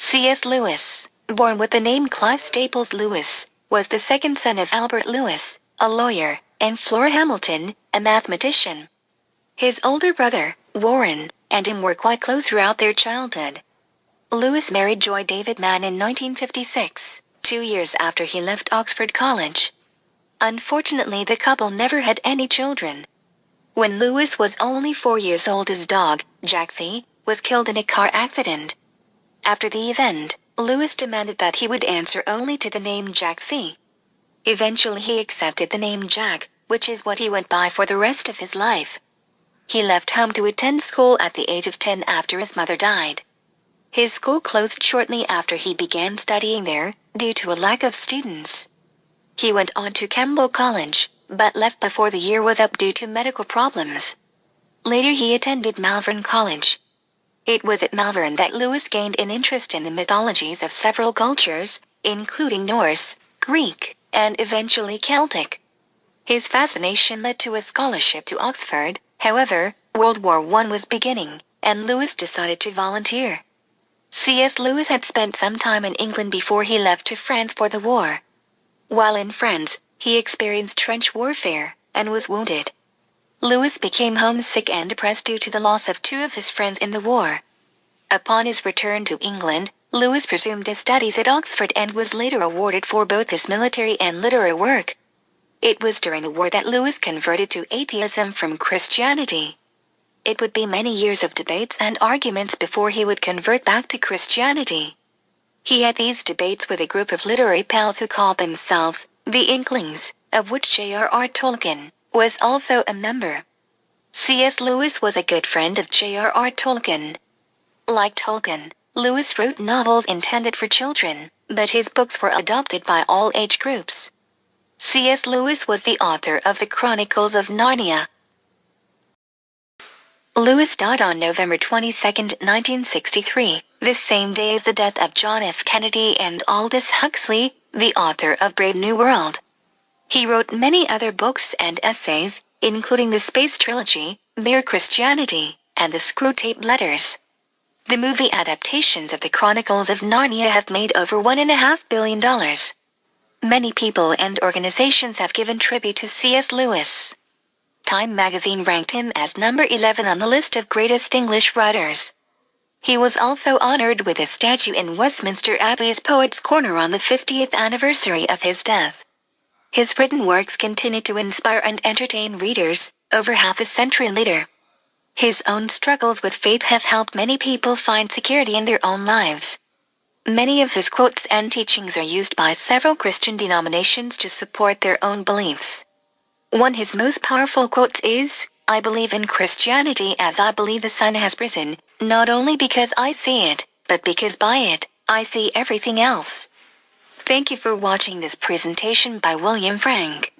C.S. Lewis, born with the name Clive Staples Lewis, was the second son of Albert Lewis, a lawyer, and Flora Hamilton, a mathematician. His older brother, Warren, and him were quite close throughout their childhood. Lewis married Joy David Mann in 1956, 2 years after he left Oxford College. Unfortunately, the couple never had any children. When Lewis was only 4 years old, his dog, Jaxie, was killed in a car accident. After the event, Lewis demanded that he would answer only to the name Jaxie. Eventually he accepted the name Jack, which is what he went by for the rest of his life. He left home to attend school at the age of 10 after his mother died. His school closed shortly after he began studying there, due to a lack of students. He went on to Campbell College, but left before the year was up due to medical problems. Later he attended Malvern College. It was at Malvern that Lewis gained an interest in the mythologies of several cultures, including Norse, Greek, and eventually Celtic. His fascination led to a scholarship to Oxford. However, World War I was beginning, and Lewis decided to volunteer. C.S. Lewis had spent some time in England before he left to France for the war. While in France, he experienced trench warfare, and was wounded. Lewis became homesick and depressed due to the loss of 2 of his friends in the war. Upon his return to England, Lewis resumed his studies at Oxford and was later awarded for both his military and literary work. It was during the war that Lewis converted to atheism from Christianity. It would be many years of debates and arguments before he would convert back to Christianity. He had these debates with a group of literary pals who called themselves the Inklings, of which J.R.R. Tolkien was also a member. C.S. Lewis was a good friend of J.R.R. Tolkien. Like Tolkien, Lewis wrote novels intended for children, but his books were adopted by all age groups. C.S. Lewis was the author of the Chronicles of Narnia. Lewis died on November 22, 1963, the same day as the death of John F. Kennedy and Aldous Huxley, the author of Brave New World. He wrote many other books and essays, including the Space Trilogy, Mere Christianity, and the Screwtape Letters. The movie adaptations of the Chronicles of Narnia have made over $1.5 billion. Many people and organizations have given tribute to C.S. Lewis. Time magazine ranked him as number 11 on the list of greatest English writers. He was also honored with a statue in Westminster Abbey's Poets' Corner on the 50th anniversary of his death. His written works continue to inspire and entertain readers, over half a century later. His own struggles with faith have helped many people find security in their own lives. Many of his quotes and teachings are used by several Christian denominations to support their own beliefs. One of his most powerful quotes is, "I believe in Christianity as I believe the sun has risen, not only because I see it, but because by it, I see everything else." Thank you for watching this presentation by William Frank.